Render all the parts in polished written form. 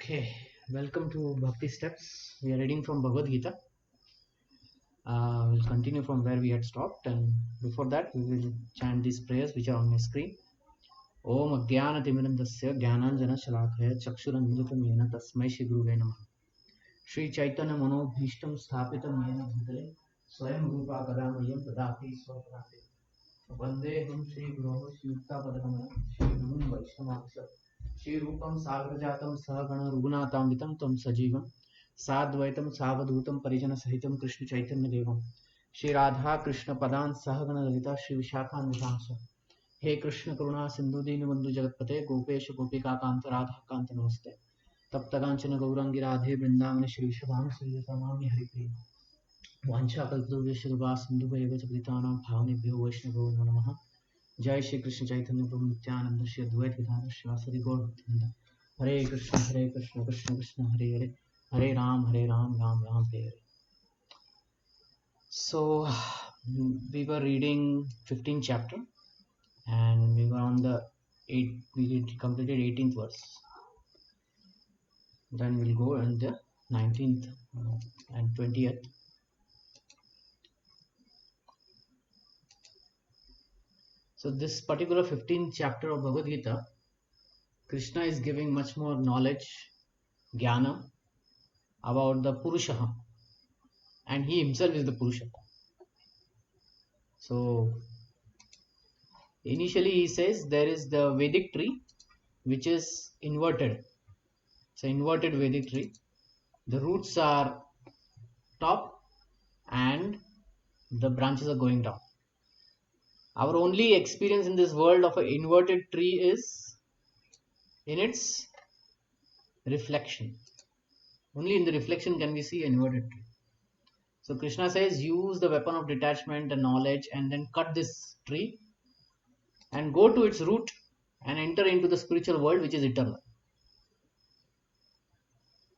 Okay, welcome to Bhakti Steps. We are reading from Bhagavad Gita. We'll continue from where we had stopped, and before that, we will chant these prayers which are on my screen. Om Agyana Timirandasya Gyananjana Shalakaya Chakshuranmilitam Yena Tasmai Shri Guruve Namaha. Shri Chaitanya Manobhishtam Sthapitam Yena Bhutale Swayam Rupa Kadamayam Tadati Swaparate Vandeham Shri Guru Shri Yukta Padamaya Shri Guru Vaishnavaksha Shri Rupam Sagrajatam Sahagana Rughunatamvitam Tam Sajivam Sadvaitam Savadhutam Parijana Sahitam Krishna Chaitanya Devam Shri Radha Krishna Padan Sahagana Lalita Shri Vishakhan Vitamsa He Krishna Karuna Sindhu Dinabandhu Jagatpate Gopesha Gopika Kanta Radha Kanta Namaste Taptakanchana Gaurangi Radhe Vrindavana Shri Shabham Sri Samami Hari Priya Vancha Kalpurvesha Rupa Sindhu Bhaiva Chapritanam Bhavnibhyo Vaishnavo Namaha Jai Shri Krishna Chaitanya Prabhu Nityananda Shri Advaita Gadadhar Srivasadi Gaur Bhaktivinoda Hare Krishna Krishna Krishna Hare Hare Hare Ram Ram Ram Hare Hare. So we were reading 15th chapter and we were on the we completed 18th verse. Then we'll go on the 19th and 20th. So this particular 15th chapter of Bhagavad Gita, Krishna is giving much more knowledge, jnana, about the Purusha, and he himself is the Purusha. So initially he says there is the Vedic tree which is inverted. It's an inverted Vedic tree. The roots are top and the branches are going down. Our only experience in this world of an inverted tree is in its reflection. Only in the reflection can we see an inverted tree. So Krishna says use the weapon of detachment and knowledge and then cut this tree and go to its root and enter into the spiritual world which is eternal.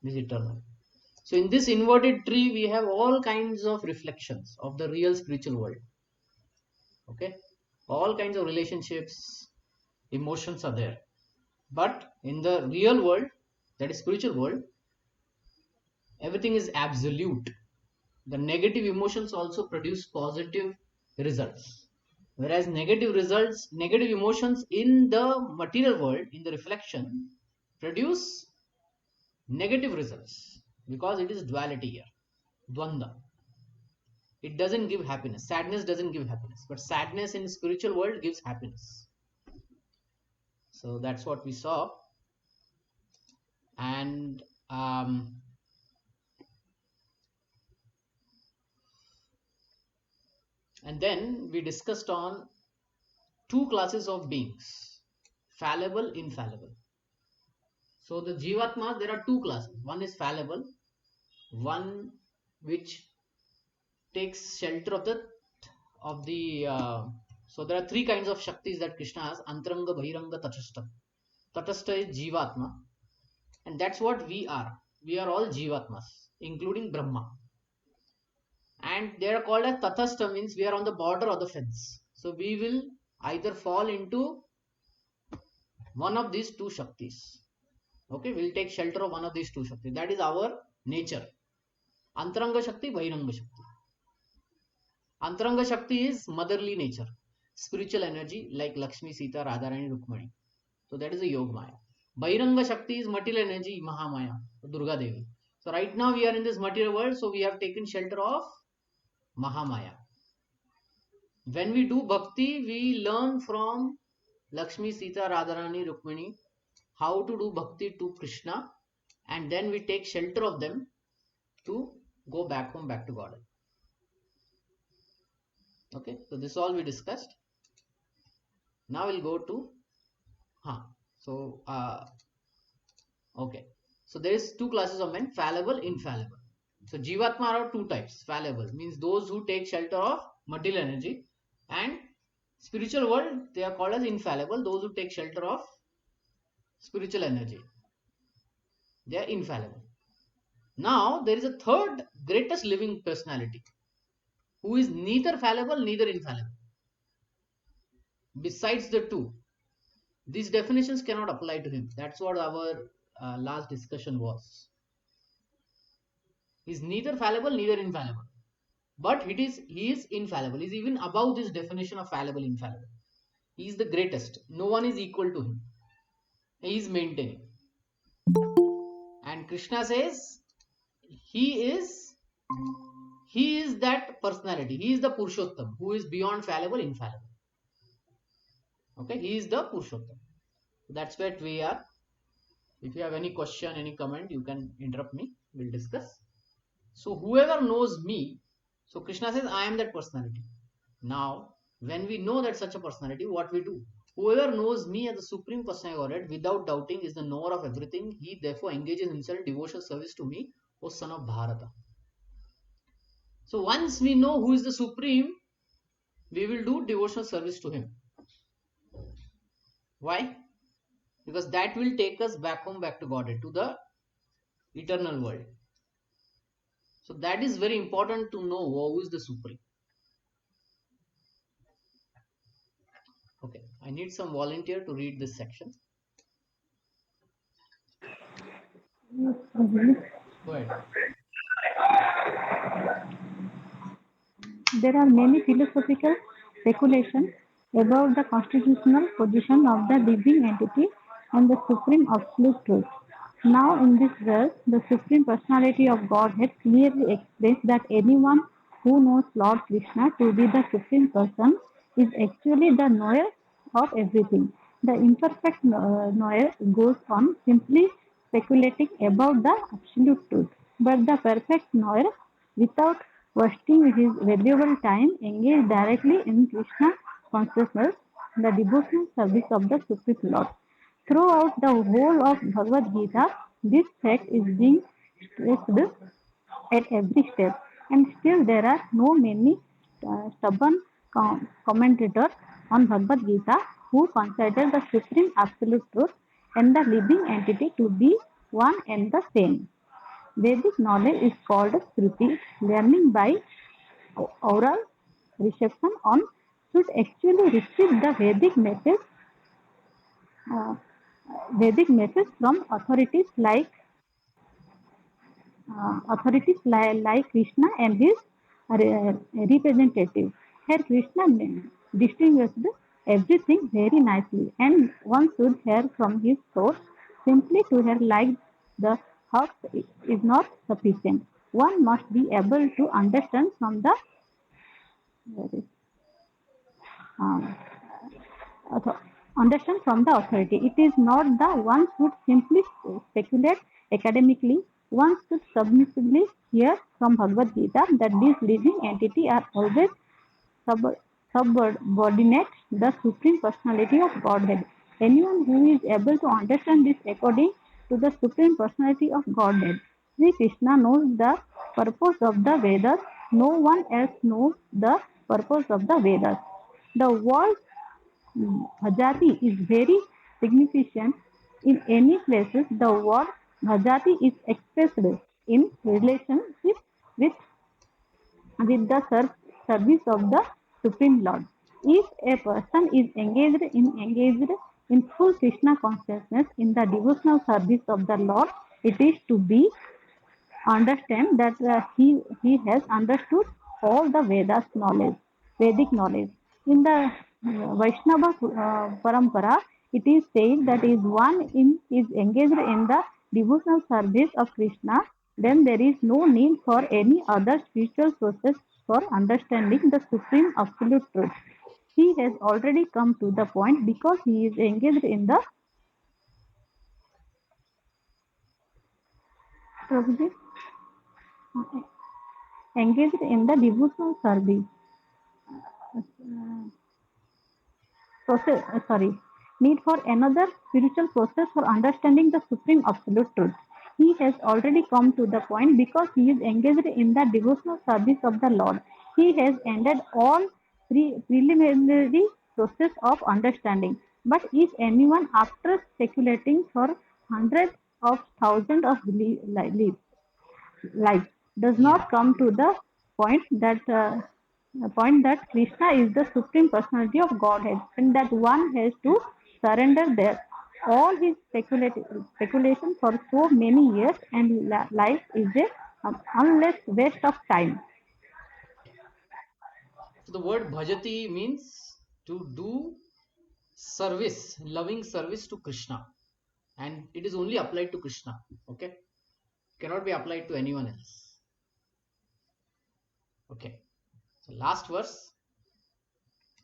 This is eternal. So in this inverted tree we have all kinds of reflections of the real spiritual world. Okay, all kinds of relationships, emotions are there. But in the real world, that is spiritual world, everything is absolute. The negative emotions also produce positive results. Whereas negative emotions in the material world, in the reflection, produce negative results because it is duality here, dvanda. It doesn't give happiness. Sadness doesn't give happiness, but sadness in spiritual world gives happiness. So that's what we saw. And then we discussed on two classes of beings, fallible, infallible. So the Jivatmas, there are two classes. One is fallible, one which takes shelter of the so there are three kinds of Shaktis that Krishna has: Antaranga, Bahiranga, Tatastha. Tatastha is Jivatma, and that's what we are. We are all Jivatmas, including Brahma. And they are called as Tatastha, means we are on the border of the fence. So we will either fall into one of these two Shaktis. Okay, we'll take shelter of one of these two Shaktis. That is our nature. Antaranga Shakti, Bahiranga Shakti. Antaranga Shakti is motherly nature, spiritual energy like Lakshmi, Sita, Radharani, Rukmani. So that is a Yogamaya. Bahiranga Shakti is material energy, Mahamaya, Durga Devi. So right now we are in this material world, so we have taken shelter of Mahamaya. When we do bhakti, we learn from Lakshmi, Sita, Radharani, Rukmani how to do bhakti to Krishna, and then we take shelter of them to go back home, back to God. Okay, so this is all we discussed. Now we'll go to okay. So there is two classes of men, fallible, infallible. So Jivatma are two types. Fallible means those who take shelter of material energy, and spiritual world they are called as infallible, those who take shelter of spiritual energy. They are infallible. Now there is a third greatest living personality who is neither fallible, neither infallible. Besides the two, these definitions cannot apply to him. That's what our last discussion was. He is neither fallible, neither infallible. But he is infallible. He is even above this definition of fallible, infallible. He is the greatest. No one is equal to him. He is maintaining. And Krishna says he is that personality. He is the Purushottam who is beyond fallible, infallible. Okay, he is the Purushottam. That's where we are. If you have any question, any comment, you can interrupt me. We'll discuss. So whoever knows me, so Krishna says, I am that personality. Now, when we know that such a personality, what we do? Whoever knows me as the Supreme Personality of Godhead without doubting is the knower of everything. He therefore engages himself in devotional service to me, O son of Bharata. So once we know who is the Supreme, we will do devotional service to him. Why? Because that will take us back home, back to Godhead, to the eternal world. So that is very important to know who is the Supreme. Okay, I need some volunteer to read this section. Go ahead. There are many philosophical speculations about the constitutional position of the living entity and the supreme absolute truth. Now, in this verse, the Supreme Personality of Godhead clearly explains that anyone who knows Lord Krishna to be the Supreme Person is actually the knower of everything. The imperfect knower goes on simply speculating about the absolute truth, but the perfect knower, without wasting his valuable time, engages directly in Krishna consciousness, the devotional service of the Supreme Lord. Throughout the whole of Bhagavad Gita, this fact is being stressed at every step, and still there are no many stubborn commentators on Bhagavad Gita who consider the supreme absolute truth and the living entity to be one and the same. Vedic knowledge is called Shruti. Learning by oral reception on should actually receive the uh, Vedic message from authorities like Krishna and his representative. Here Krishna distinguished everything very nicely, and one should hear from his source. Simply to hear like the heart is not sufficient. One must be able to understand from the um, understand from the authority. It is not the one should simply speculate academically. One should submissively hear from Bhagavad Gita that these living entities are always sub- subordinate the Supreme Personality of Godhead. Anyone who is able to understand this according to the Supreme Personality of Godhead, Sri Krishna knows the purpose of the Vedas. No one else knows the purpose of the Vedas. The word Bhajati is very significant. In any places, the word Bhajati is expressed in relationship with the service of the Supreme Lord. If a person is engaged in full Krishna consciousness in the devotional service of the Lord, it is to be understand that he has understood all the Vedic knowledge. In the Vaishnava parampara, it is said that is is engaged in the devotional service of Krishna, then there is no need for any other spiritual process for understanding the supreme absolute truth. He has already come to the point because he is Prabhuji, engaged in the devotional service. process sorry need for another spiritual process for understanding the supreme absolute truth. He has already come to the point because he is engaged in the devotional service of the Lord. He has ended all preliminary process of understanding. But if anyone, after speculating for hundreds of thousands of life, does Yeah. not come to the point that Krishna is the supreme personality of Godhead, and that one has to surrender there. all his speculation for so many years, and life is a unless waste of time. So the word bhajati means to do service, loving service to Krishna, and it is only applied to Krishna. Okay, cannot be applied to anyone else. Okay, so last verse.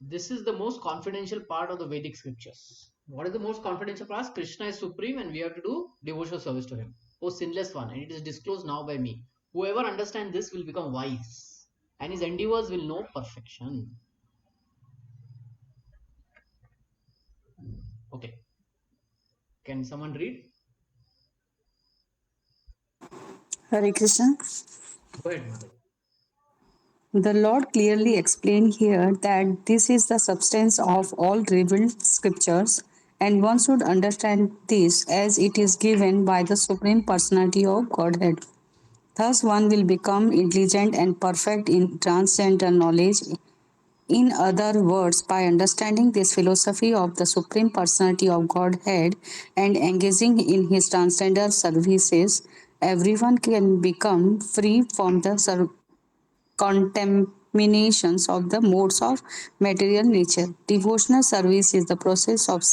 This is the most confidential part of the Vedic scriptures. What is the most confidential part? Krishna is supreme and we have to do devotional service to him. O sinless one, and it is disclosed now by me. Whoever understands this will become wise, and his endeavors will know perfection. Okay, can someone read? Hare Krishna. Go ahead, Mother. The Lord clearly explained here that this is the substance of all revealed scriptures, and one should understand this as it is given by the Supreme Personality of Godhead. Thus, one will become intelligent and perfect in transcendental knowledge. In other words, by understanding this philosophy of the Supreme Personality of Godhead and engaging in his transcendental services, everyone can become free from the contaminations of the modes of material nature. Devotional service is the process of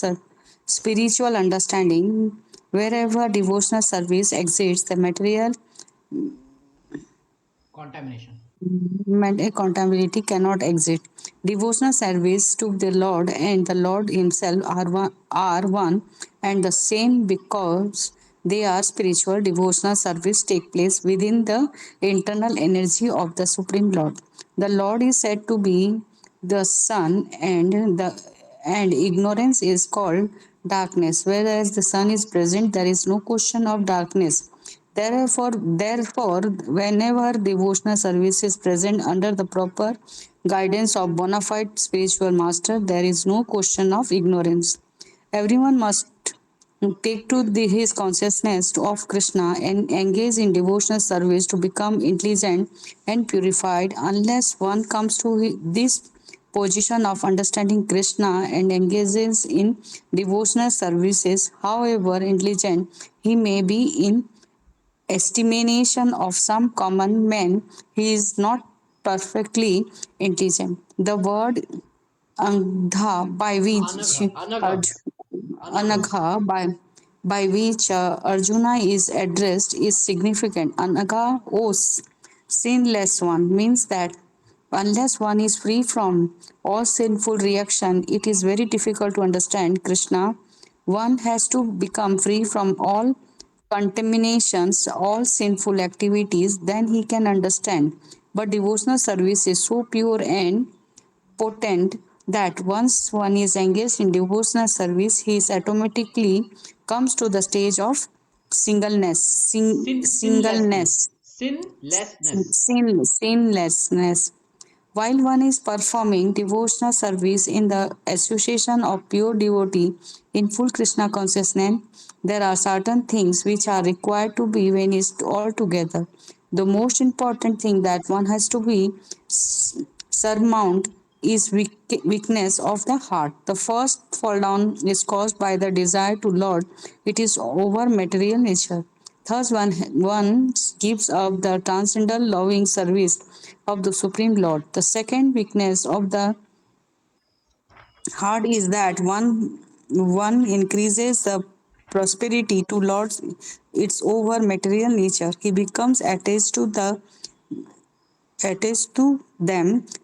spiritual understanding. Wherever devotional service exists, the material Contamination. accountability cannot exist. Devotional service to the Lord and the Lord Himself are one and the same because they are spiritual. Devotional service take place within the internal energy of the Supreme Lord. The Lord is said to be the sun and ignorance is called darkness. Whereas the sun is present, there is no question of darkness. Therefore, whenever devotional service is present under the proper guidance of bona fide spiritual master, there is no question of ignorance. Everyone must take to his consciousness of Krishna and engage in devotional service to become intelligent and purified. Unless one comes to this position of understanding Krishna and engages in devotional services, however intelligent he may be in estimation of some common men, he is not perfectly intelligent. The word Angha by which Anagha. Anagha. Anagha. Anagha by which Arjuna is addressed is significant. Anagha, sinless one, means that unless one is free from all sinful reaction, it is very difficult to understand Krishna. One has to become free from all contaminations, all sinful activities, then he can understand. But devotional service is so pure and potent that once one is engaged in devotional service, he is automatically comes to the stage of singleness, Sinlessness. singleness, Sinlessness. sinlessness. While one is performing devotional service in the association of pure devotee in full Krishna consciousness, there are certain things which are required to be vanished altogether. The most important thing that one has to be surmount is weakness of the heart. The first fall down is caused by the desire to Lord. It is over material nature. Thus, one gives up the transcendental loving service of the Supreme Lord. The second weakness of the heart is that one increases the prosperity to Lord's its over material nature. He becomes attached to them.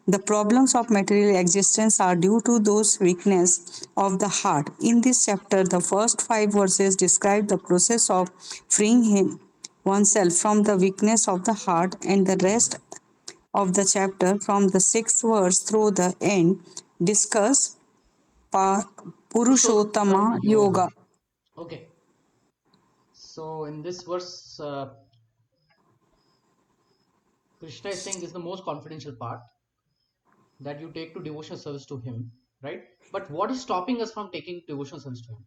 The problems of material existence are due to those weakness of the heart. In this chapter, the first 5 verses describe the process of freeing oneself from the weakness of the heart, and the rest of the chapter, from the 6th verse through the end, discuss Purushottam Purushottama Yoga. Yoga. Okay. So in this verse, Krishna is saying this is the most confidential part that you take to devotional service to him, right? But what is stopping us from taking devotional service to him?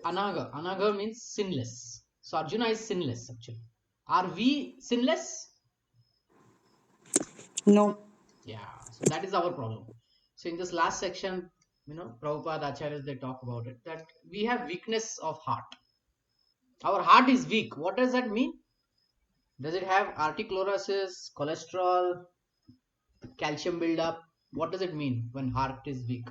Anaga. Anaga means sinless. So Arjuna is sinless actually. Are we sinless? No. Yeah. So that is our problem. So in this last section, Prabhupada Acharyas, they talk about it, that we have weakness of heart. Our heart is weak. What does that mean? Does it have arterioschlerosis, cholesterol, calcium buildup? What does it mean when heart is weak?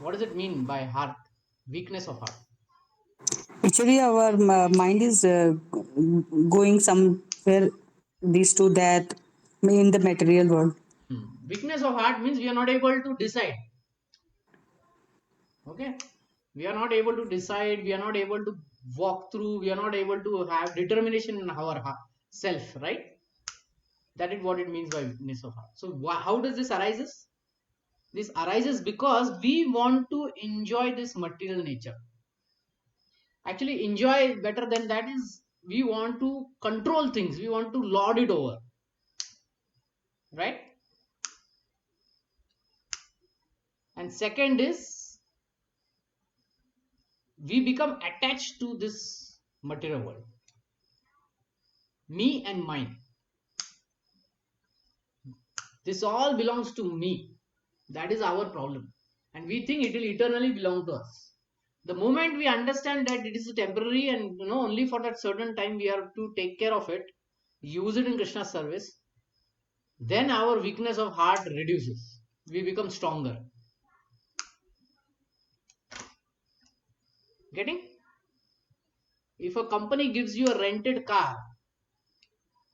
What does it mean by heart, weakness of heart? Actually, our mind is going somewhere, this to that, in the material world. Weakness of heart means we are not able to decide. Okay, we are not able to decide. We are not able to walk through. We are not able to have determination in our self. Right? That is what it means by weakness of heart. So how does this arises? This arises because we want to enjoy this material nature. Actually, enjoy better than that is we want to control things. We want to lord it over. Right? And second is we become attached to this material world. Me and mine. This all belongs to me. That is our problem. And we think it will eternally belong to us. The moment we understand that it is temporary and only for that certain time we have to take care of it, use it in Krishna's service, then our weakness of heart reduces. We become stronger. Getting? If a company gives you a rented car,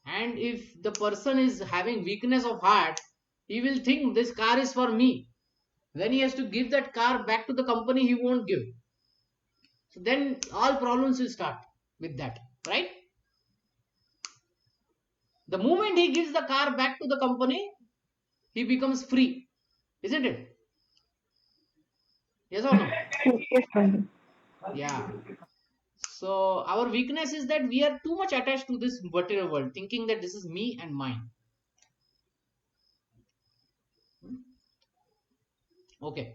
and if the person is having weakness of heart, he will think this car is for me. When he has to give that car back to the company, he won't give. So then all problems will start with that, right? The moment he gives the car back to the company, he becomes free, isn't it? Yes or no? Yes, Swami. Yeah. So our weakness is that we are too much attached to this material world, thinking that this is me and mine. Okay.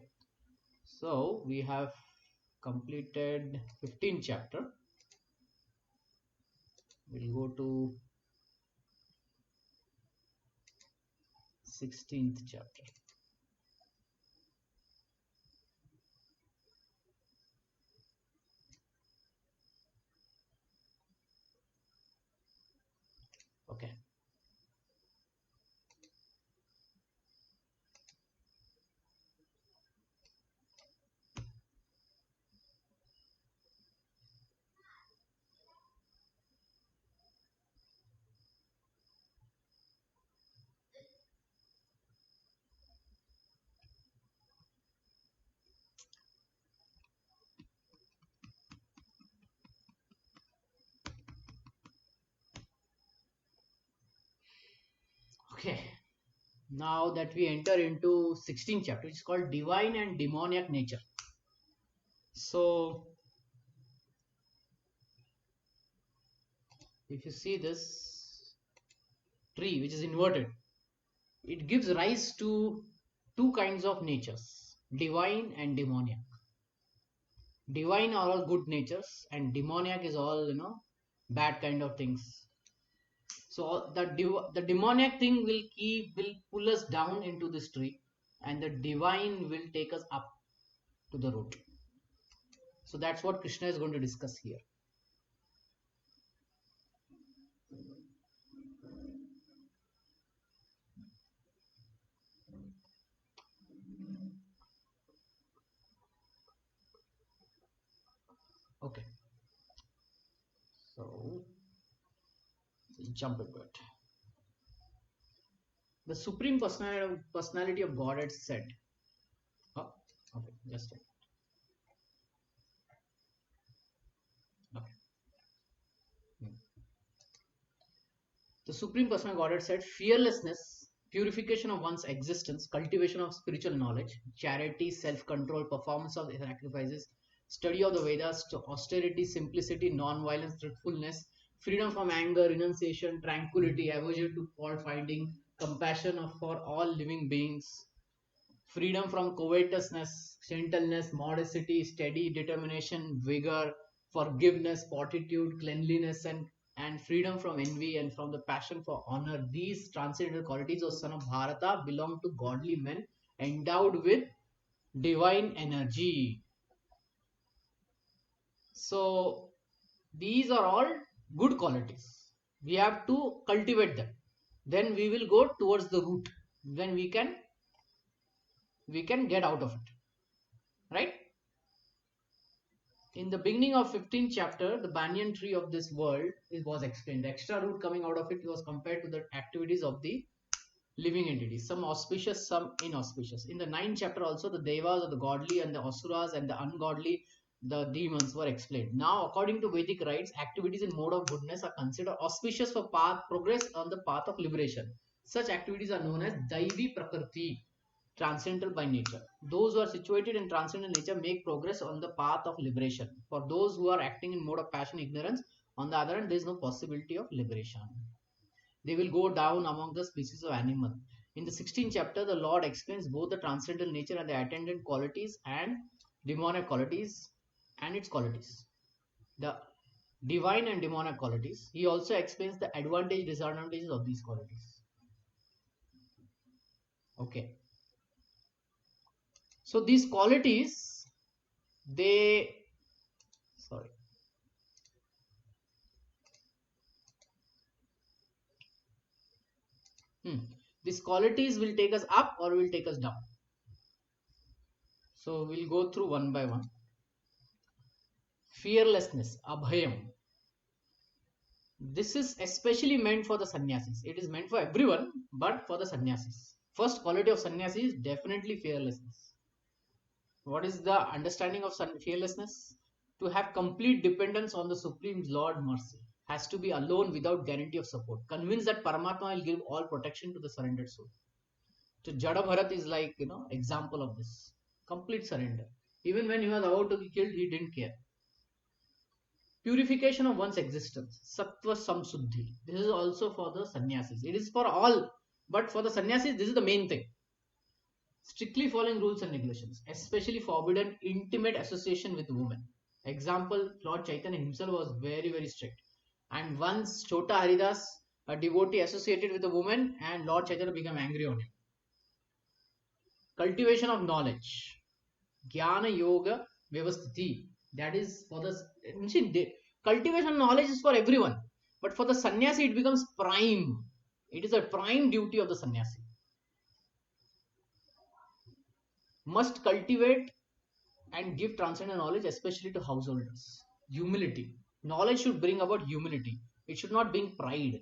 So we have completed 15th chapter. We'll go to 16th chapter. Okay. Okay. Now that we enter into 16th chapter, it's called divine and demoniac nature. So if you see this tree which is inverted, it gives rise to two kinds of natures, divine and demoniac. Divine are all good natures and demoniac is all bad kind of things. So the demoniac thing will pull us down into this tree, and the divine will take us up to the root. So that's what Krishna is going to discuss here. Okay, so we'll jump into it. The supreme personality of Godhead said, oh, okay, just a minute. Okay. The supreme personality of Godhead said, fearlessness, purification of one's existence, cultivation of spiritual knowledge, charity, self-control, performance of sacrifices, study of the Vedas, to austerity, simplicity, non-violence, truthfulness, freedom from anger, renunciation, tranquility, aversion to fault finding, compassion for all living beings, freedom from covetousness, gentleness, modesty, steady determination, vigor, forgiveness, fortitude, cleanliness, and and freedom from envy and from the passion for honor. These transcendental qualities, O son of Bharata, belong to godly men endowed with divine energy. So these are all good qualities. We have to cultivate them. Then we will go towards the root. Then we can get out of it. Right? In the beginning of 15th chapter, the banyan tree of this world was explained. The extra root coming out of it was compared to the activities of the living entities, some auspicious, some inauspicious. In the 9th chapter also, the devas or the godly and the asuras and the ungodly, the demons were explained. Now, according to Vedic rites, activities in mode of goodness are considered auspicious for progress on the path of liberation. Such activities are known as Daivi Prakriti, transcendental by nature. Those who are situated in transcendental nature make progress on the path of liberation. For those who are acting in mode of passion, ignorance, on the other hand, there is no possibility of liberation. They will go down among the species of animal. In the 16th chapter, the Lord explains both the transcendental nature and the attendant qualities and demonic qualities and its qualities. The divine and demonic qualities. He also explains the advantage, disadvantages of these qualities. Okay. So these qualities, these qualities will take us up or will take us down. So we'll go through one by one. Fearlessness, abhayam. This is especially meant for the sannyasis. It is meant for everyone, but for the sannyasis. First quality of sannyasi is definitely fearlessness. What is the understanding of fearlessness? To have complete dependence on the Supreme Lord Mercy. Has to be alone without guarantee of support. Convinced that Paramatma will give all protection to the surrendered soul. So Jada Bharat is like, example of this. Complete surrender. Even when he was about to be killed, he didn't care. Purification of one's existence. Sattva samsuddhi. This is also for the sannyasis. It is for all. But for the sannyasis, this is the main thing. Strictly following rules and regulations. Especially forbidden intimate association with women. Example, Lord Chaitanya himself was very, very strict. And once Chota Haridas, a devotee, associated with a woman, and Lord Chaitanya became angry on him. Cultivation of knowledge. Jnana Yoga Vyavasthiti. That is for the cultivation of knowledge is for everyone. But for the sannyasi, it becomes prime. It is a prime duty of the sannyasi. Must cultivate and give transcendental knowledge, especially to householders. Humility. Knowledge should bring about humility. It should not bring pride.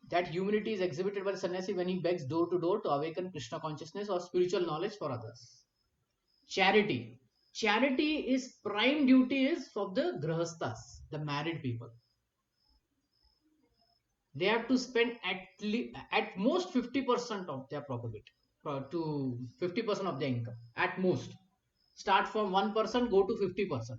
That humility is exhibited by the sannyasi when he begs door to door to awaken Krishna consciousness or spiritual knowledge for others. Charity. Charity is prime duty is for the grahasthas, the married people. They have to spend at most 50% of their profit to 50% of their income. At most. Start from 1%, go to 50%.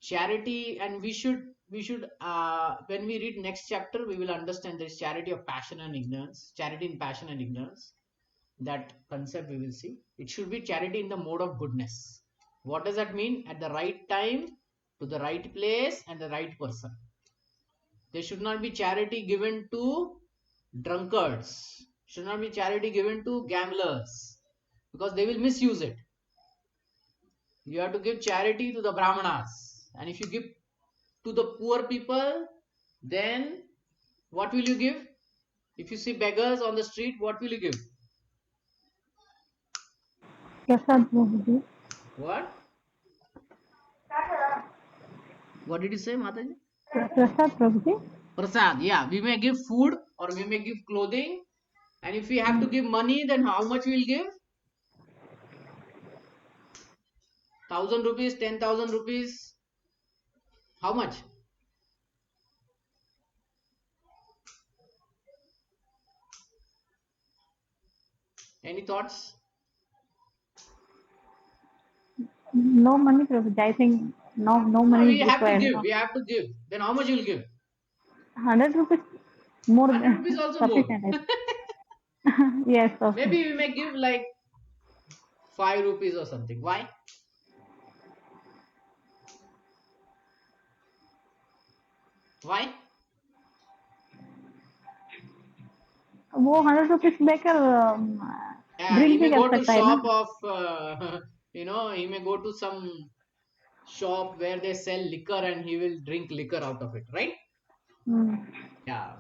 Charity, and we should when we read next chapter, we will understand there is charity of passion and ignorance. Charity in passion and ignorance. That concept we will see. It should be charity in the mode of goodness. What does that mean? At the right time, to the right place, and the right person. There should not be charity given to drunkards. Should not be charity given to gamblers, because they will misuse it. You have to give charity to the brahmanas, and if you give to the poor people, then what will you give? If you see beggars on the street, what will you give? Prasad Prabhuji. What? What did you say, Mataji? Prasad Prabhuji. Prasad, yeah. We may give food or we may give clothing. And if we have to give money, then how much we will give? 1,000 rupees, 10,000 rupees. How much? Any thoughts? No money, Prabhuji. I think no money we is have to required. give. We have to give. Then how much you will give? 100 rupees more 100 than rupees also sufficient. more. Yes, okay. Maybe we may give like 5 rupees or something. Why? Why? वो 100 rupees देकर Yeah, he drink भी may कर go to सकता है ना. shop of, he may go to some shop where they sell liquor and he will drink liquor out of it, right? Yeah.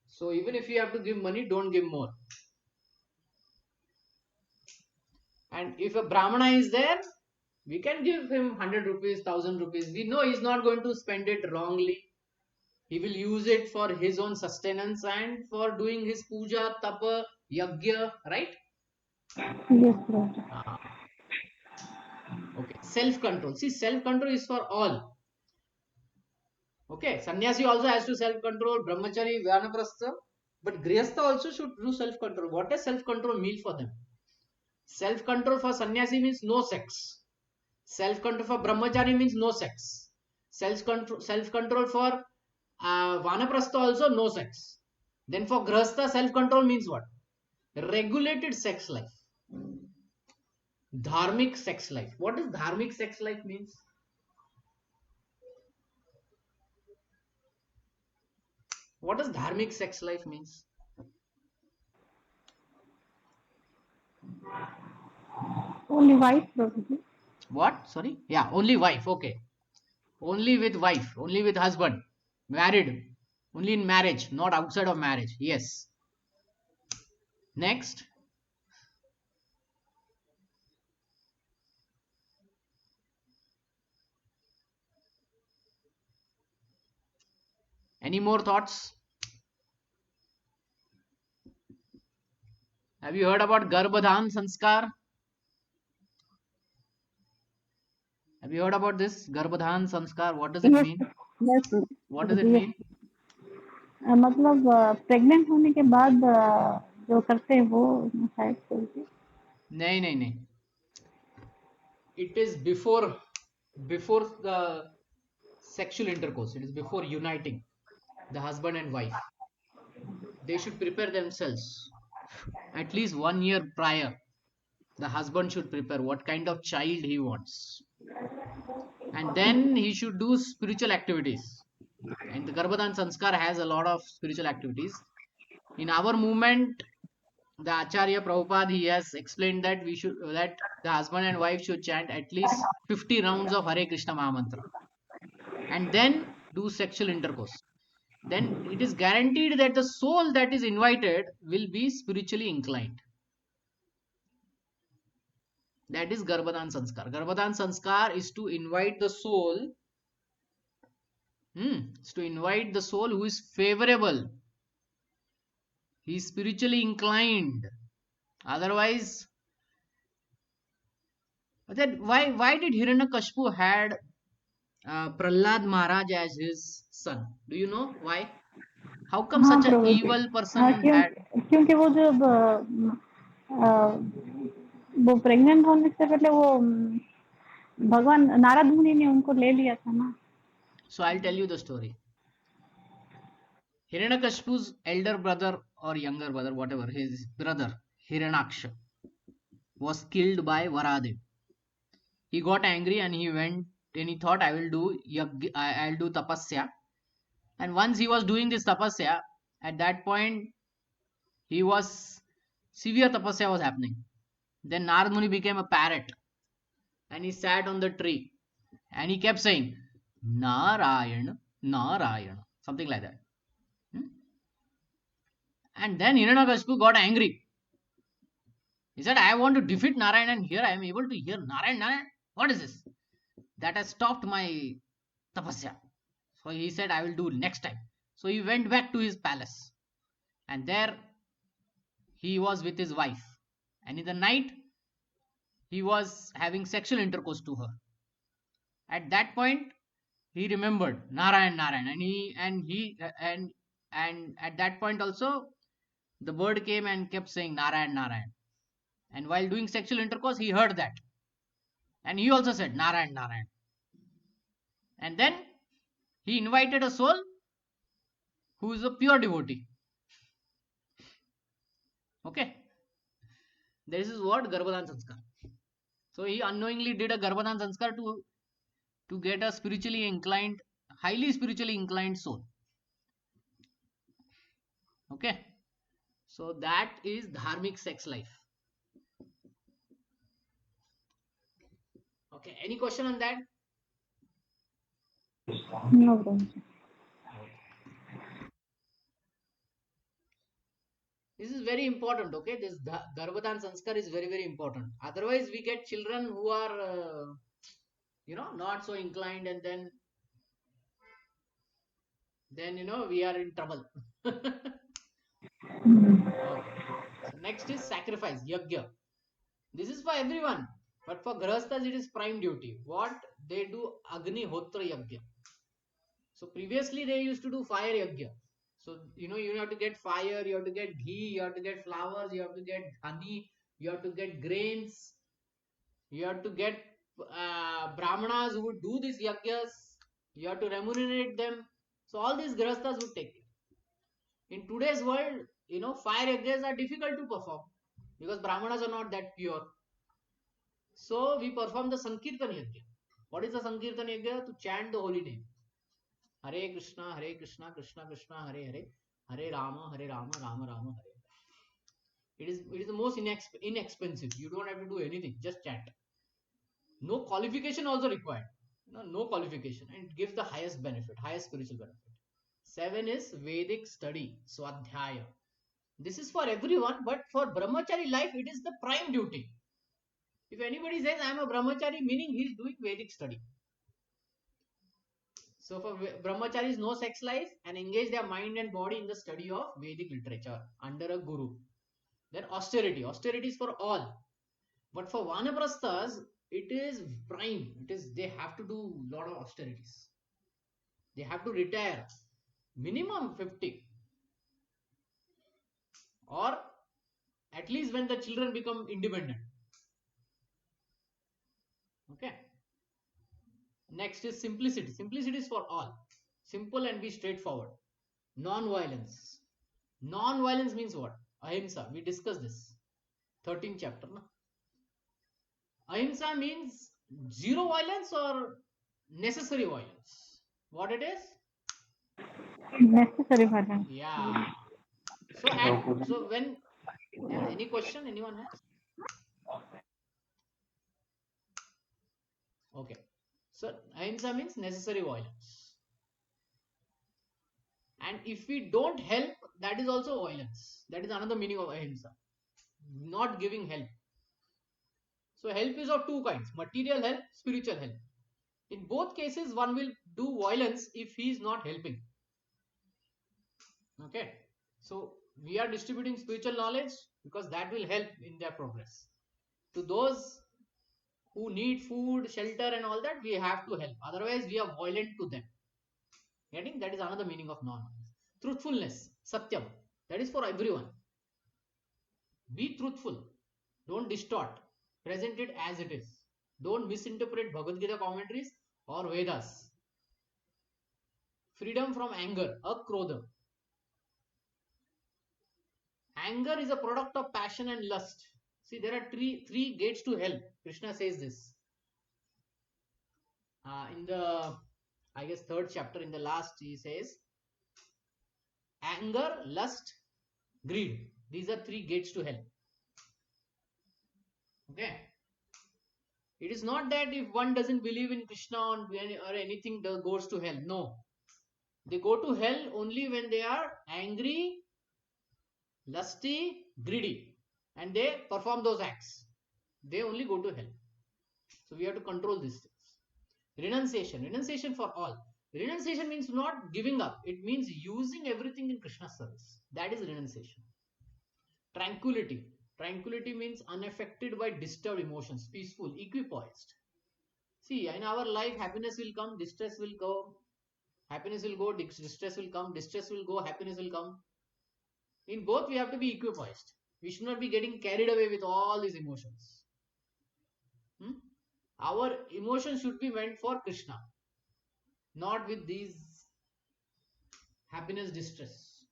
So even if you have to give money, don't give more. And if a Brahmana is there, we can give him 100 rupees, 1000 rupees. We know he's not going to spend it wrongly. He will use it for his own sustenance and for doing his puja, tapa, yagya, right? Yes, Lord. Okay. Self control. See, self control is for all. Okay. Sannyasi also has to self control, brahmachari, vanaprastha. But grihastha also should do self control. What does self control mean for them? Self control for sannyasi means no sex. Self control for brahmachari means no sex. Self control for vanaprastha also no sex. Then for grihastha, self control means what? Regulated sex life. Dharmic sex life. What does dharmic sex life means? What does dharmic sex life means? Only wife, probably. What? Sorry? Yeah, only wife. Okay. Only with wife, only with husband. Married. Only in marriage, not outside of marriage. Yes. Next. Any more thoughts? Have you heard about Garbhadhan Sanskar? Have you heard about this? Garbhadhan Sanskar. What does it Yes, mean? Yes, What does it yes. mean? मतलब pregnant होने के बाद जो करते हैं वो शायद बोलते. नहीं नहीं नहीं. It is before the sexual intercourse. It is before uniting the husband and wife. They should prepare themselves at least 1 year prior. The husband should prepare what kind of child he wants, and then he should do spiritual activities. And the Garbhadan Sanskar has a lot of spiritual activities. In our movement, the Acharya Prabhupada, he has explained that the husband and wife should chant at least 50 rounds of Hare Krishna Mahamantra and then do sexual intercourse. Then it is guaranteed that the soul that is invited will be spiritually inclined. That is Garbhadan Sanskar. Garbhadan Sanskar is to invite the soul. It's to invite the soul who is favorable. He is spiritually inclined. Otherwise, that why did Hiranyakashipu had Prahlad Maharaj as his son? Do you know why? How come हाँ such a Prabhu. evil हाँ, person had? क्योंकि वो जब वो pregnant होने से पहले वो भगवान नारद मुनि ने उनको ले लिया था ना. So I'll tell you the story. Hiranyakashipu's elder brother or younger brother, whatever, his brother Hiranyaksha was killed by Varadev. He got angry and he went and he thought, I'll do tapasya. And once he was doing this tapasya, at that point he was severe tapasya was happening. Then Narad Muni became a parrot and he sat on the tree and he kept saying Narayana, Narayana, something like that. Hmm? And then Hiranyakashipu got angry. He said, I want to defeat Narayan and here I am able to hear Narayan, Narayan. What is this? That has stopped my tapasya. So he said, I will do next time. So he went back to his palace and there he was with his wife. And in the night, he was having sexual intercourse to her. At that point, he remembered Narayan, Narayan, and at that point also, the bird came and kept saying Narayan, Narayan. And while doing sexual intercourse, he heard that, and he also said Narayan, Narayan. And then he invited a soul who is a pure devotee. Okay, this is what Garbhadan Sanskar. So he unknowingly did a Garbhadan Sanskar to get a spiritually inclined highly spiritually inclined soul. Okay, so that is dharmic sex life. Okay, any question on that? No, Brahmacharya. Okay. This is very important. Okay, this Garbhadan Sanskar is very, very important. Otherwise, we get children who are, not so inclined, and then we are in trouble. Okay. So next is sacrifice, yajna. This is for everyone, but for grahasthas it is prime duty. What they do, Agni Hotra Yajna. So previously they used to do fire yajna. So you have to get fire, you have to get ghee, you have to get flowers, you have to get honey, you have to get grains, you have to get brahmanas who would do these yajnas, you have to remunerate them. So all these grahasthas would take care. In today's world, fire yajnas are difficult to perform because brahmanas are not that pure. So we perform the Sankirtan Yajna. What is the Sankirtan Yajna? To chant the holy name. Hare Krishna, Krishna Krishna, Hare Hare, Hare Rama, Rama Rama, Hare. It is the most inexpensive. You don't have to do anything. Just chant. No qualification also required. No qualification, and it gives the highest benefit, highest spiritual benefit. 7 is Vedic study, Swadhyaya. This is for everyone, but for brahmachari life, it is the prime duty. If anybody says I am a brahmachari, meaning he is doing Vedic study. So for brahmacharis, no sex life and engage their mind and body in the study of Vedic literature under a guru. Then austerity. Austerity is for all. But for vanaprasthas, it is prime. They have to do a lot of austerities. They have to retire minimum 50, or at least when the children become independent. Okay. Next is simplicity. Simplicity is for all. Simple and be straightforward. Non-violence. Non-violence means what? Ahimsa. We discussed this. 13th chapter. No? Ahimsa means zero violence or necessary violence. What it is? Necessary violence. Yeah. So when any question anyone has? Okay. So ahimsa means necessary violence. And if we don't help, that is also violence. That is another meaning of ahimsa. Not giving help. So help is of two kinds: material help, spiritual help. In both cases, one will do violence if he is not helping. Okay. So we are distributing spiritual knowledge because that will help in their progress. To those who need food, shelter, and all that, we have to help. Otherwise, we are violent to them. Getting? That is another meaning of non-violence. Truthfulness, satyam. That is for everyone. Be truthful. Don't distort. Present it as it is. Don't misinterpret Bhagavad Gita commentaries or Vedas. Freedom from anger, akrodha. Anger is a product of passion and lust. See, there are three gates to hell. Krishna says this. In the, I guess, 3rd chapter, in the last, he says, anger, lust, greed. These are 3 gates to hell. Okay. It is not that if one doesn't believe in Krishna or anything, goes to hell. No. They go to hell only when they are angry, lusty, greedy, and they perform those acts. They only go to hell. So we have to control these things. Renunciation for all. Renunciation means not giving up. It means using everything in Krishna's service. That is renunciation. Tranquility means unaffected by disturbed emotions, peaceful, equipoised. See, in our life, happiness will come, distress will go. Happiness will go, distress will come, distress will go, happiness will come. In both, we have to be equipoised. We should not be getting carried away with all these emotions. Our emotions should be meant for Krishna, not with these happiness, distress.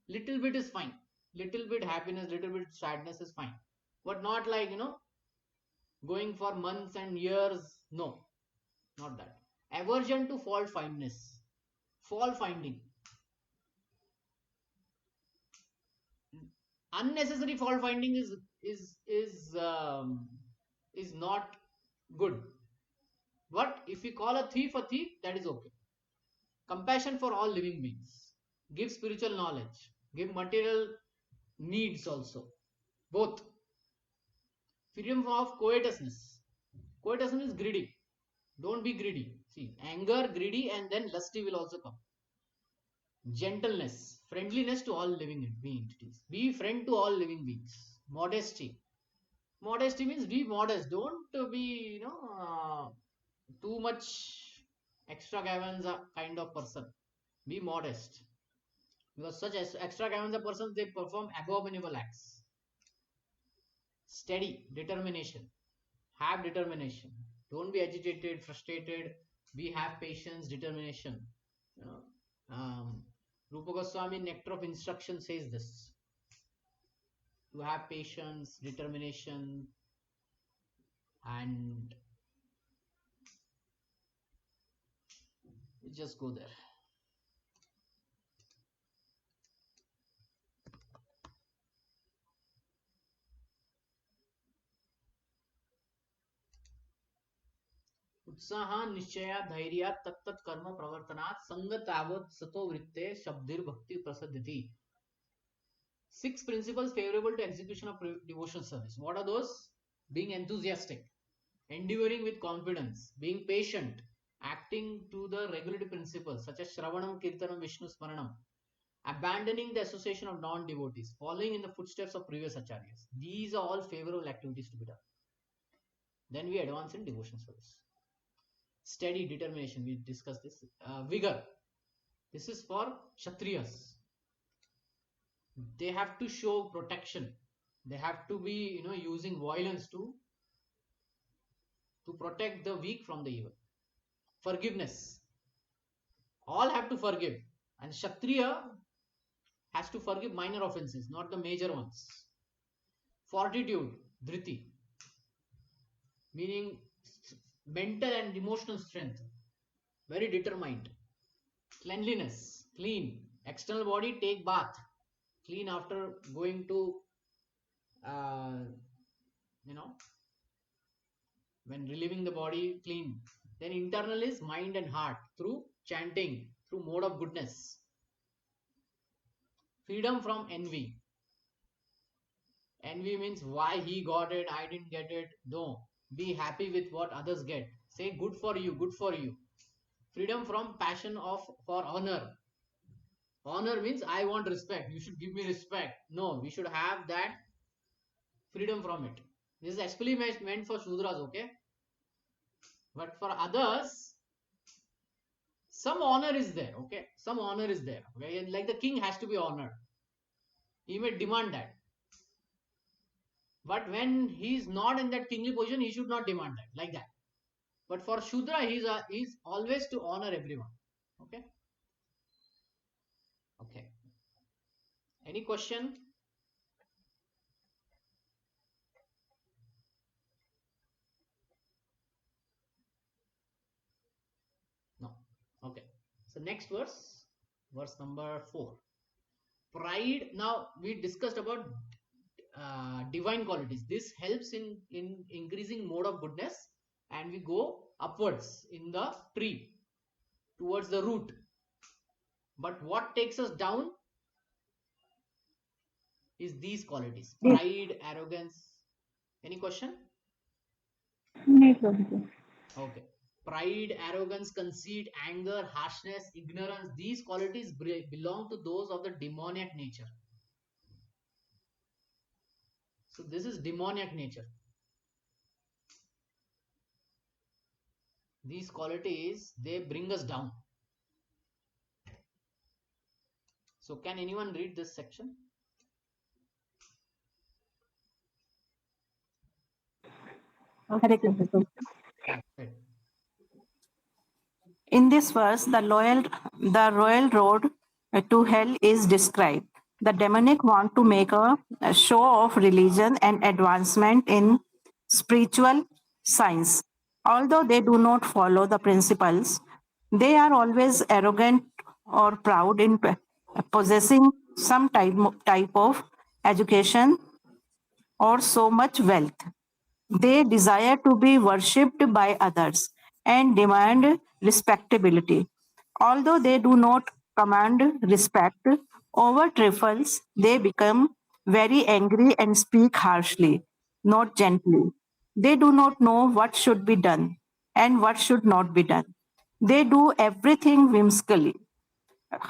Little bit is fine. Little bit happiness, little bit sadness is fine. But not like, going for months and years. No, not that. Aversion to fault findness, fault finding. Unnecessary fault finding is not good. But if we call a thief, that is okay. Compassion for all living beings. Give spiritual knowledge. Give material needs also. Both. Freedom of covetousness. Covetousness is greedy. Don't be greedy. See, anger, greedy, and then lusty will also come. Gentleness. Friendliness to all living entities. Be friend to all living beings. Modesty. Modesty means be modest. Don't be, too much extravaganza kind of person. Be modest, because such as extravaganza persons, they perform abominable acts. Steady, determination. Have determination. Don't be agitated, frustrated. Have patience, determination. You know, Rupa Goswami Nectar of Instruction says this: to have patience, determination, and just go there. उत्साह निश्चय धैर्य तत्त कर्म प्रवर्तनात् संग तावत् सतो वृत्ते शब्दिर भक्ति प्रसिद्धि. 6 principles favorable to execution of devotional service. What are those? Being enthusiastic, endeavoring with confidence, being patient, acting to the regulative principles such as Shravanam, Kirtanam, Vishnu Smaranam, abandoning the association of non-devotees, following in the footsteps of previous acharyas. These are all favorable activities to be done. Then we advance in devotional service. Steady, determination, we discussed this. Vigor, this is for Kshatriyas. They have to show protection. They have to be, using violence to protect the weak from the evil. Forgiveness, all have to forgive, and Kshatriya has to forgive minor offenses, not the major ones. Fortitude, dhriti, meaning mental and emotional strength, very determined. Cleanliness, clean. External body, take bath, clean after going to, when relieving the body, clean. Then internal is mind and heart, through chanting, through mode of goodness. Freedom from envy. Envy means why he got it, I didn't get it. No, be happy with what others get. Say good for you, good for you. Freedom from passion for honor. Honor means I want respect, you should give me respect. No, we should have that freedom from it. This is especially meant for Shudras, okay? But for others, some honor is there, okay? Some honor is there, okay? And like the king has to be honored. He may demand that. But when he is not in that kingly position, he should not demand that, like that. But for Shudra, he is always to honor everyone. Okay? Okay. Any question? No. Okay. So next verse number 4. Pride. Now we discussed about divine qualities. This helps in increasing mode of goodness, and we go upwards in the tree towards the root. But what takes us down is these qualities: pride, arrogance. Any question? No, Prabhuji. Okay. Pride, arrogance, conceit, anger, harshness, ignorance, these qualities belong to those of the demoniac nature. So this is demoniac nature. These qualities, they bring us down. So can anyone read this section? Hare Krishna. In this verse, the royal road to hell is described. The demonic want to make a show of religion and advancement in spiritual science. Although they do not follow the principles, they are always arrogant or proud in possessing some type of education or so much wealth. They desire to be worshipped by others and demand respectability. Although they do not command respect over trifles, they become very angry and speak harshly, not gently. They do not know what should be done and what should not be done. They do everything whimsically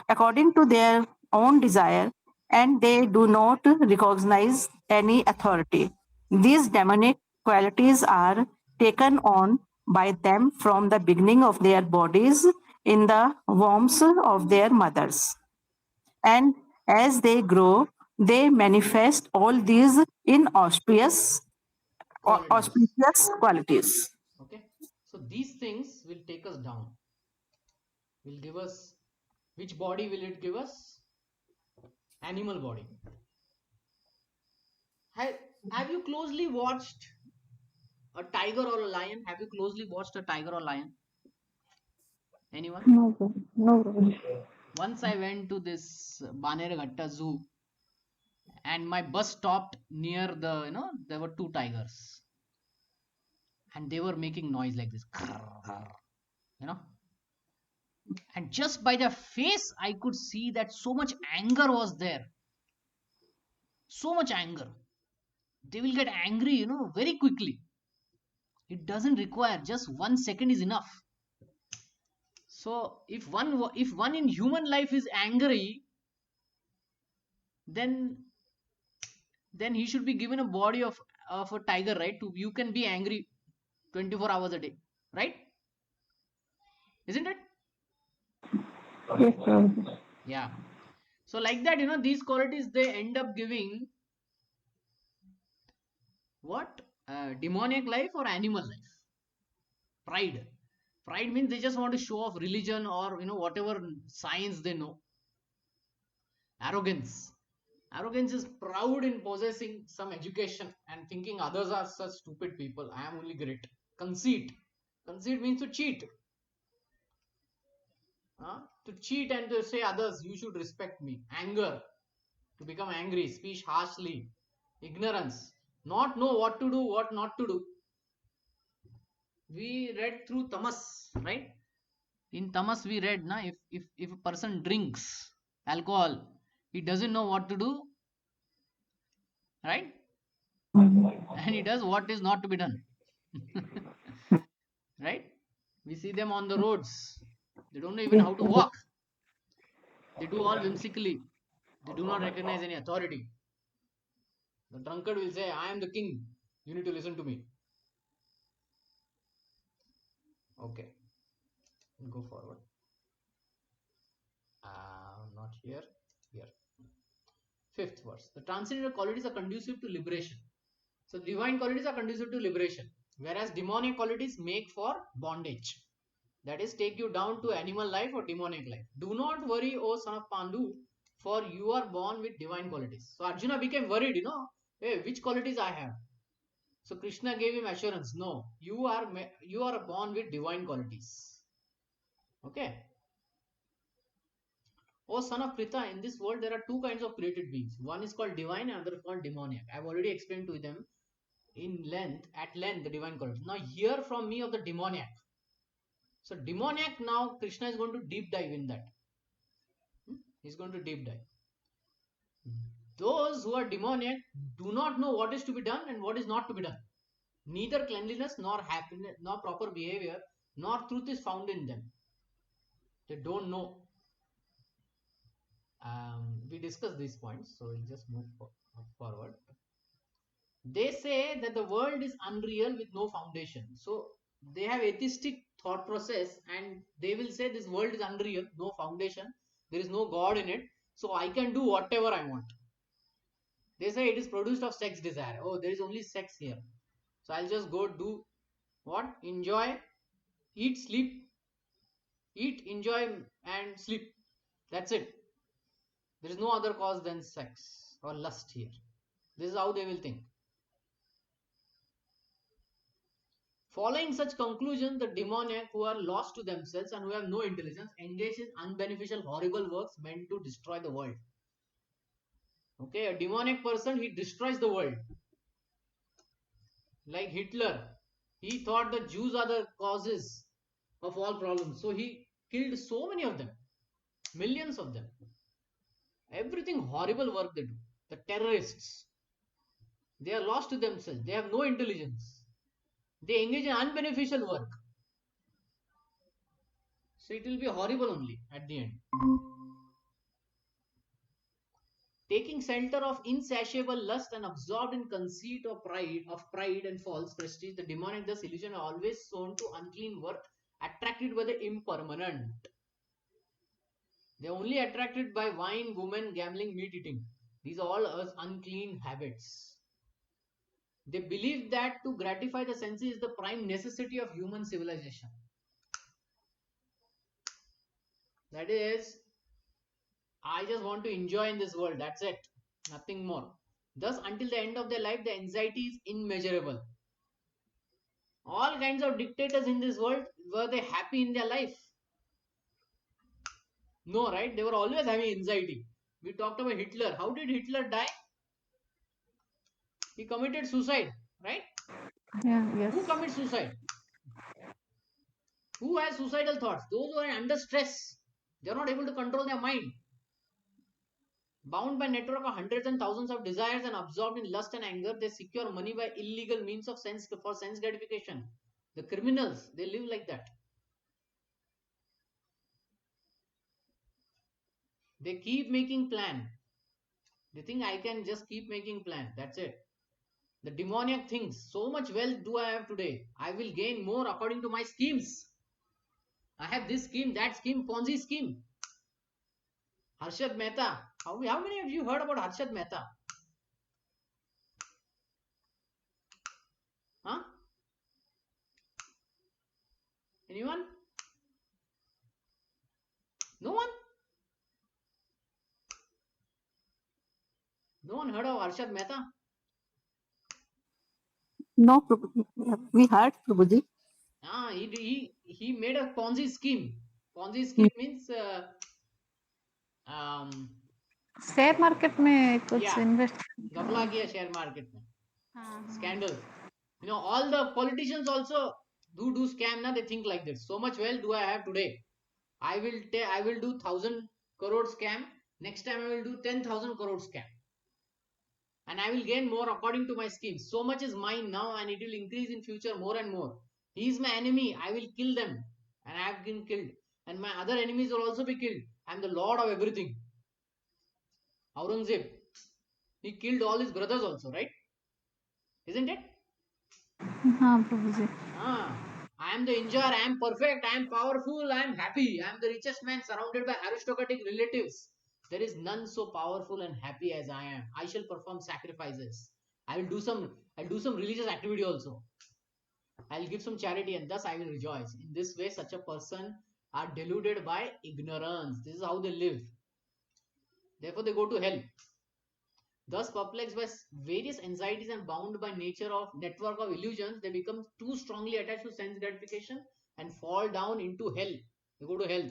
according to their own desire, and they do not recognize any authority. These demonic qualities are taken on by them from the beginning of their bodies in the wombs of their mothers. And as they grow, they manifest all these Qualities. auspicious qualities. Okay. So these things will take us down. Will give us, which body will it give us? Animal body. Have, have you closely watched a tiger or a lion? Have you closely watched a tiger or lion? Anyone? No, sir. No, sir. Once I went to this Banerghatta zoo and my bus stopped near the, there were two tigers and they were making noise like this, you know. And just by their face, I could see that so much anger was there. So much anger. They will get angry, very quickly. It doesn't require, just 1 second is enough. So if one in human life is angry, then then he should be given a body of a tiger, right? To you can be angry 24 hours a day, right? Isn't it? Yes, sir. Yeah. So like that, these qualities they end up giving what? Demoniac life or animal life? Pride. Pride means they just want to show off religion or whatever science they know. Arrogance. Arrogance is proud in possessing some education and thinking others are such stupid people. I am only great. Conceit. Conceit means to cheat. To cheat and to say others, you should respect me. Anger. To become angry. Speak harshly. Ignorance. Not know what to do, what not to do. We read through Tamas, right? In Tamas we read, if a person drinks alcohol, he doesn't know what to do, right? And he does what is not to be done. Right? We see them on the roads. They don't know even Yes, how to sir. walk. They do all whimsically. They do not recognize any authority. The drunkard will say, I am the king. You need to listen to me. Okay, go forward. Not here. Here. Fifth verse. The transcendental qualities are conducive to liberation. So divine qualities are conducive to liberation, whereas demonic qualities make for bondage. That is, take you down to animal life or demonic life. Do not worry, O son of Pandu, for you are born with divine qualities. So Arjuna became worried, hey, which qualities I have? So Krishna gave him assurance. No, you are born with divine qualities. Okay. O son of Pritha, in this world there are two kinds of created beings. One is called divine, and another is called demoniac. I have already explained to them at length, the divine qualities. Now hear from me of the demoniac. So demoniac, now Krishna is going to deep dive in that. He's going to deep dive. Those who are demoniac do not know what is to be done and what is not to be done. Neither cleanliness nor happiness nor proper behavior nor truth is found in them. They don't know. We discussed these points, so we'll just move forward. They say that the world is unreal with no foundation. So they have atheistic thought process and they will say this world is unreal, no foundation, there is no God in it, so I can do whatever I want. They say it is produced of sex desire. Oh, there is only sex here, so I'll just go do what? Enjoy, eat, sleep, eat, enjoy, and sleep. That's it. There is no other cause than sex or lust here. This is how they will think. Following such conclusions, the demoniac who are lost to themselves and who have no intelligence engage in unbeneficial, horrible works meant to destroy the world. Okay, a demoniac person, he destroys the world. Like Hitler, he thought the Jews are the causes of all problems. So he killed so many of them, millions of them. Everything horrible work they do. The terrorists, they are lost to themselves. They have no intelligence. They engage in unbeneficial work. So it will be horrible only at the end. Taking shelter of insatiable lust and absorbed in conceit of pride and false prestige, the demonic thus illusion are always sown to unclean work, attracted by the impermanent. They are only attracted by wine, women, gambling, meat eating. These are all as unclean habits. They believe that to gratify the senses is the prime necessity of human civilization. That is, I just want to enjoy in this world. That's it. Nothing more. Thus, until the end of their life, the anxiety is immeasurable. All kinds of dictators in this world, were they happy in their life? No, right? They were always having anxiety. We talked about Hitler. How did Hitler die? He committed suicide, right? Yeah, yes. Who commits suicide? Who has suicidal thoughts? Those who are under stress. They are not able to control their mind. Bound by network of hundreds and thousands of desires and absorbed in lust and anger, they secure money by illegal means of sense gratification. The criminals, they live like that. They keep making plan. They think I can just keep making plan. That's it. The demoniac thinks, so much wealth do I have today. I will gain more according to my schemes. I have this scheme, that scheme, Ponzi scheme. Harshad Mehta. How many of you heard about Harshad Mehta? Huh? Anyone? No one? No one heard of Harshad Mehta? No, we heard, Prabhuji. He made a Ponzi scheme. Ponzi scheme means share market में कुछ yeah, invest घपला किया share market में. हाँ, Scandals. You know, all the politicians also do scam now. They think like this. So much wealth do I have today? I will do 1,000 crore scam. Next time I will do 10,000 crore scam. And I will gain more according to my scheme. So much is mine now and it will increase in future more and more. He is my enemy. I will kill them. And I have been killed. And my other enemies will also be killed. I am the lord of everything. Aurangzeb. He killed all his brothers also, right? Isn't it? हाँ प्रभु जी. I am the enjoyer, I am perfect, I am powerful, I am happy, I am the richest man surrounded by aristocratic relatives. There is none so powerful and happy as I am. I shall perform sacrifices. I'll do some religious activity also. I'll give some charity and thus I will rejoice. In this way, such a person are deluded by ignorance. This is how they live. Therefore, they go to hell. Thus, perplexed by various anxieties and bound by nature of network of illusions, they become too strongly attached to sense gratification and fall down into hell. They go to hell.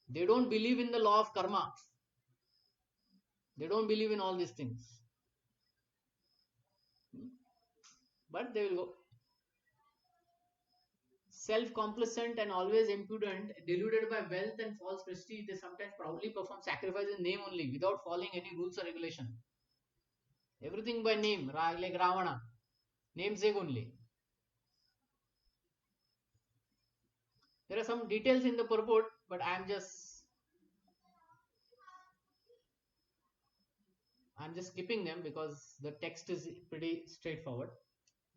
They don't believe in the law of karma. They don't believe in all these things. But they will go. Self-complacent and always impudent, deluded by wealth and false prestige, they sometimes proudly perform sacrifice in name only without following any rules or regulation. Everything by name, like Ravana. Namesake only. There are some details in the purport, but I'm just skipping them because the text is pretty straightforward.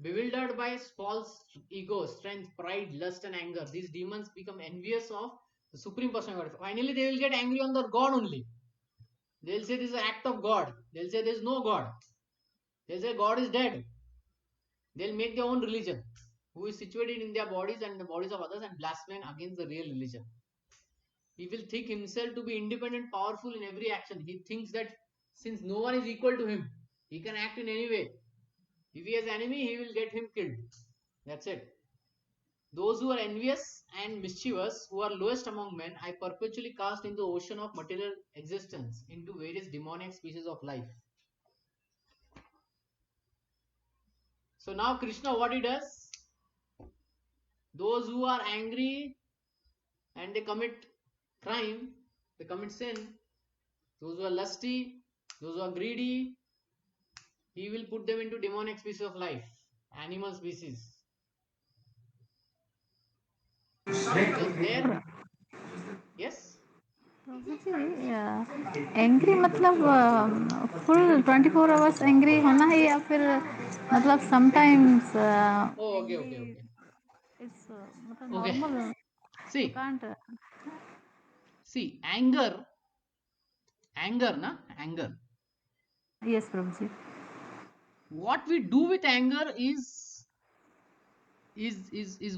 Bewildered by false ego, strength, pride, lust, and anger, these demons become envious of the Supreme Personality. Finally, they will get angry on their God only. They'll say this is an act of God. They'll say there is no God. They'll say God is dead. They'll make their own religion, who is situated in their bodies and the bodies of others, and blaspheme against the real religion. He will think himself to be independent, powerful in every action. He thinks that since no one is equal to him, he can act in any way. If he has enemy, he will get him killed. That's it. Those who are envious and mischievous, who are lowest among men, I perpetually cast into the ocean of material existence, into various demonic species of life. So now Krishna, what he does? Those who are angry and they commit crime, they commit sin, those who are lusty, those who are greedy, he will put them into demonic species of life, animal species. Because there, yes? Angry मतलब full 24 hours angry होना है या फिर मतलब sometimes Oh, okay. It's मतलब Okay. Normal See, can't anger, na? Anger. Yes Prabhu ji What we do with anger is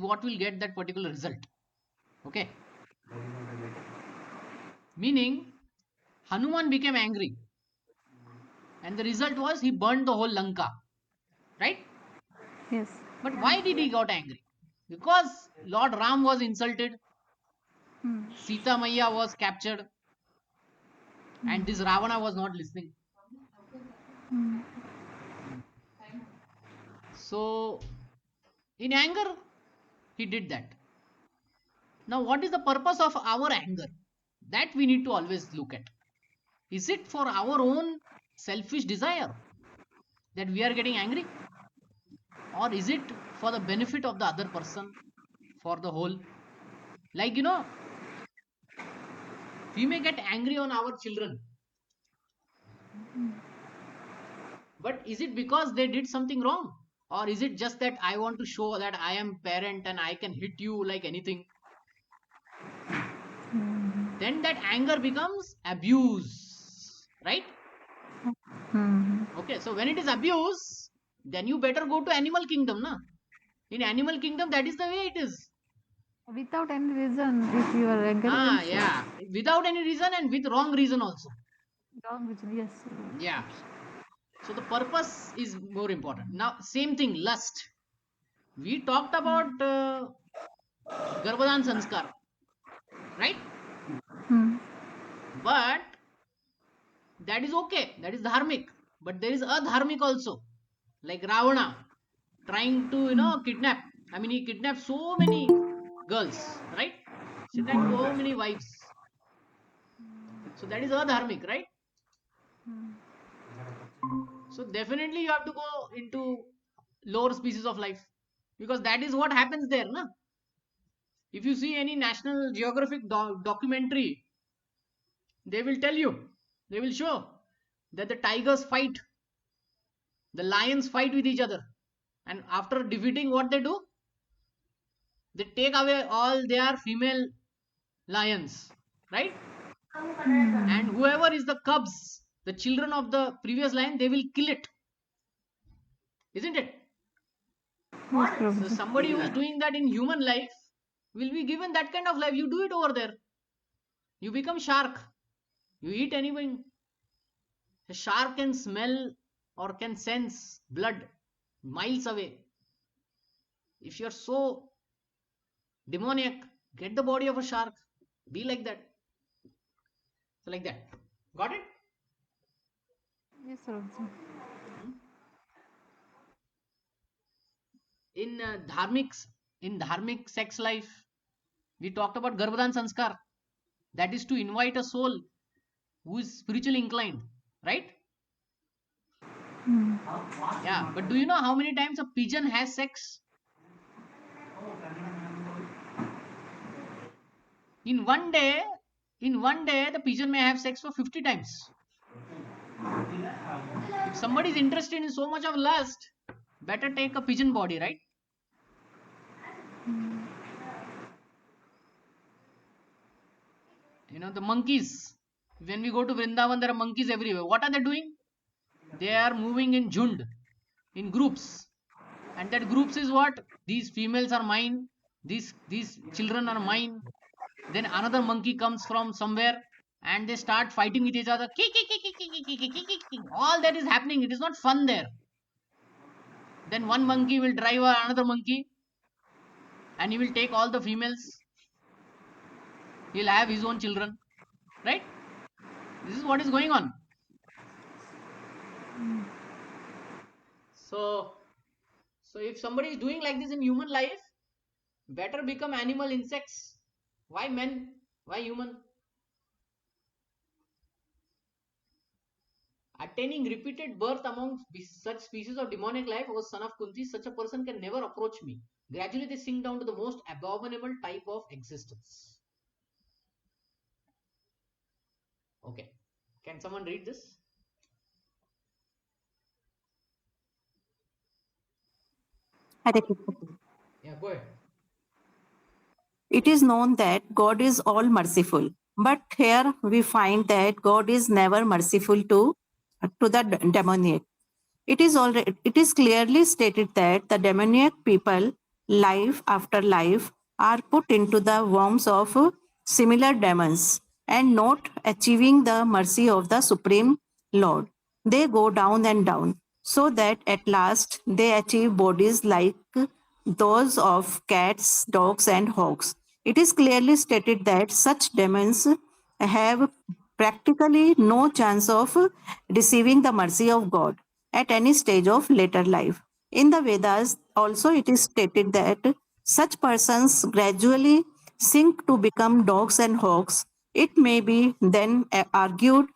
what will get that particular result. Okay. Meaning, Hanuman became angry. And the result was he burned the whole Lanka. Right? Yes But why did he got angry? Because Lord Ram was insulted. Sita Maya was captured. And this Ravana was not listening. So, in anger, he did that. Now, what is the purpose of our anger? That we need to always look at. Is it for our own selfish desire that we are getting angry? Or is it for the benefit of the other person, for the whole? Like, we may get angry on our children. But is it because they did something wrong? Or is it just that I want to show that I am parent and I can hit you like anything? Then that anger becomes abuse. Right? Okay, so when it is abuse, then you better go to animal kingdom, na? In animal kingdom, that is the way it is. Without any reason, if you are angry, Yeah, without any reason and with wrong reason also. wrong reason, yes. Yeah. So the purpose is more important. Now, same thing, lust. We talked about Garbhadan Sanskar, right? But that is okay. That is dharmic. But there is adharmic also. Like Ravana trying to, kidnap. I mean, he kidnapped so many girls, right? She had so many wives. So that is adharmic, right? So definitely you have to go into lower species of life. Because that is what happens there, na? If you see any National Geographic documentary, they will tell you, they will show that the tigers fight, the lions fight with each other, and after defeating, what they do, they take away all their female lions, right? And whoever is the cubs, the children of the previous lion, they will kill it, isn't it? So somebody who is doing that in human life will be given that kind of life. You do it over there, you become shark, you eat anything. A shark can smell or can sense blood miles away. If you're so demoniac, get the body of a shark. Be like that. So like that. Got it? Yes, sir. In dharmic sex life, we talked about Garbhadan Sanskar. That is to invite a soul who is spiritually inclined, right? Yeah, but do you know how many times a pigeon has sex? In one day, the pigeon may have sex for 50 times. If somebody is interested in so much of lust, better take a pigeon body, right? The monkeys. When we go to Vrindavan, there are monkeys everywhere. What are they doing? They are moving in jhund, in groups. And that groups is what? These females are mine. These children are mine. Then another monkey comes from somewhere and they start fighting with each other. All that is happening. It is not fun there. Then one monkey will drive another monkey and he will take all the females. He'll have his own children, right? This is what is going on. So if somebody is doing like this in human life, better become animal, insects. Why men? Why human? Attaining repeated birth among such species of demonic life, O son of Kunti, such a person can never approach me. Gradually they sink down to the most abominable type of existence. Okay. Can someone read this? Hare Krishna. Yeah, go ahead. It is known that God is all merciful, but here we find that God is never merciful to the demoniac. It is clearly stated that the demoniac people, life after life, are put into the worms of similar demons and not achieving the mercy of the Supreme Lord. They go down and down, so that at last they achieve bodies like those of cats, dogs, and hogs. It is clearly stated that such demons have practically no chance of receiving the mercy of God at any stage of later life. In the Vedas, also it is stated that such persons gradually sink to become dogs and hogs. It may be then argued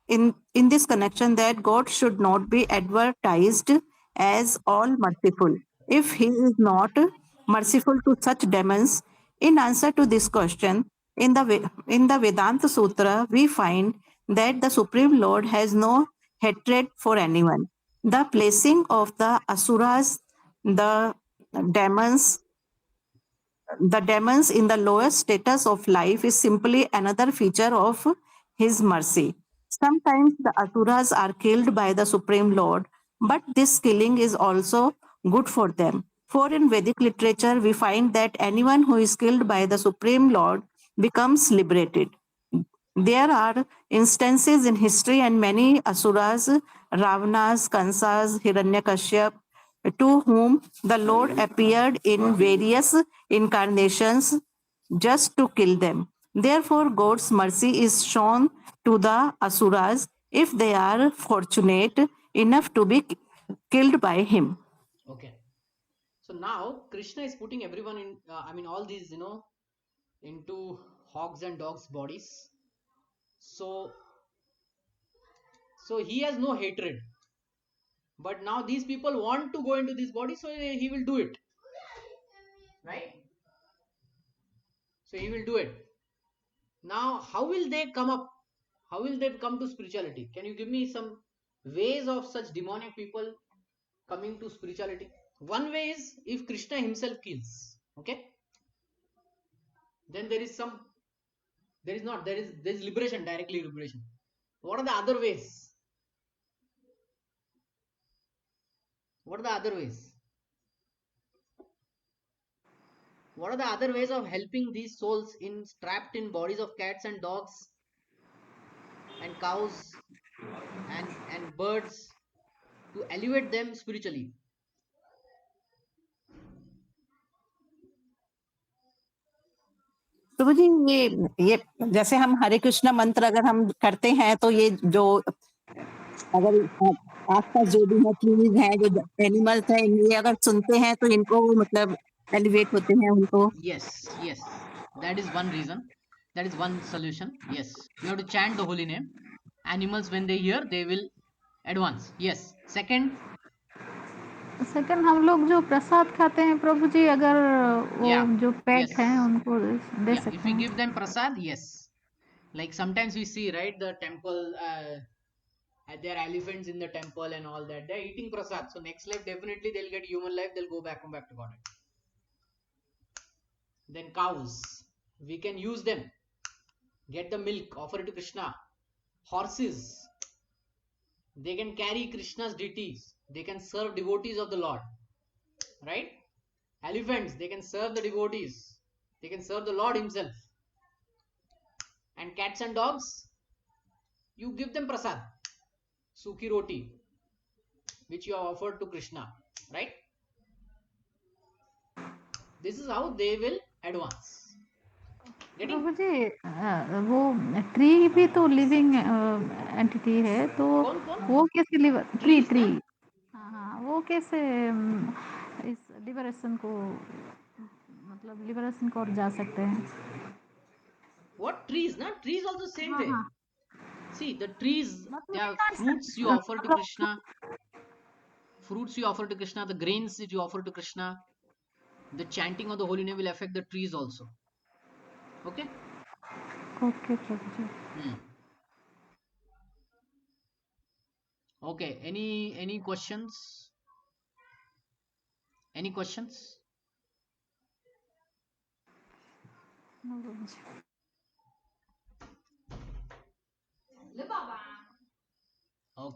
in this connection that God should not be advertised as all merciful if he is not merciful to such demons. In answer to this question, in the Vedanta Sutra, we find that the Supreme Lord has no hatred for anyone. The placing of the asuras, the demons, the demons in the lowest status of life is simply another feature of his mercy. Sometimes the asuras are killed by the Supreme Lord, but this killing is also good for them. For in Vedic literature, we find that anyone who is killed by the Supreme Lord becomes liberated. There are instances in history and many asuras, Ravanas, Kansas, Hiranyakashyap, to whom the Lord appeared in various incarnations just to kill them. Therefore, God's mercy is shown to the asuras if they are fortunate enough to be killed by him. Okay. So now Krishna is putting everyone in, all these, into hogs and dogs' bodies. So he has no hatred. But now these people want to go into this body, so he will do it. Right? So he will do it. Now, how will they come up? How will they come to spirituality? Can you give me some ways of such demonic people coming to spirituality? One way is if Krishna himself kills. Okay? Then there is liberation, directly liberation. What are the other ways? What are the other ways? What are the other ways of helping these souls trapped in bodies of cats and dogs and cows and birds to elevate them spiritually? प्रभु जी, ये जैसे हम हरे कृष्णा मंत्र अगर हम करते हैं तो ये जो अगर आसपास जो भी है ट्रीज हैं, जो एनिमल्स हैं, ये अगर सुनते हैं तो इनको मतलब एलिवेट होते हैं उनको. Yes, that is one reason. That is one solution. Yes, you have to chant the holy name. Animals, when they hear, they will advance. Yes. Second, second, हम लोग जो प्रसाद खाते हैं प्रभु जी, अगर वो yeah, जो पेट yes, हैं उनको दे yeah. If सकते we हैं. give them prasad, yes. Like sometimes we see, right, the temple, there are elephants in the temple and all that. They're eating prasad. So next life, definitely they'll get human life. They'll go back to God. Then cows, we can use them. Get the milk, offer it to Krishna. Horses, they can carry Krishna's deities. They can serve devotees of the Lord. Right? Elephants, they can serve the devotees. They can serve the Lord himself. And cats and dogs, you give them prasad, suki roti, which you have offered to Krishna. Right? This is how they will advance. Getting? प्रभु जी वो tree भी तो living entity है, तो कौन कौन? वो कैसे tree Trees tree ना? हाँ, वो कैसे इस लिबरेशन को, मतलब लिबरेशन को और जा सकते हैं? What trees na? Trees also same हाँ way. हाँ, See, the trees, मतलब they we are can't fruits you offer to मतलब Krishna. Fruits you offer to Krishna, the grains that you offer to Krishna. The chanting of the holy name will affect the trees also. Okay? Okay Prabhu ji. Hmm. Okay. Any questions? Any questions? No Prabhu ji. Okay.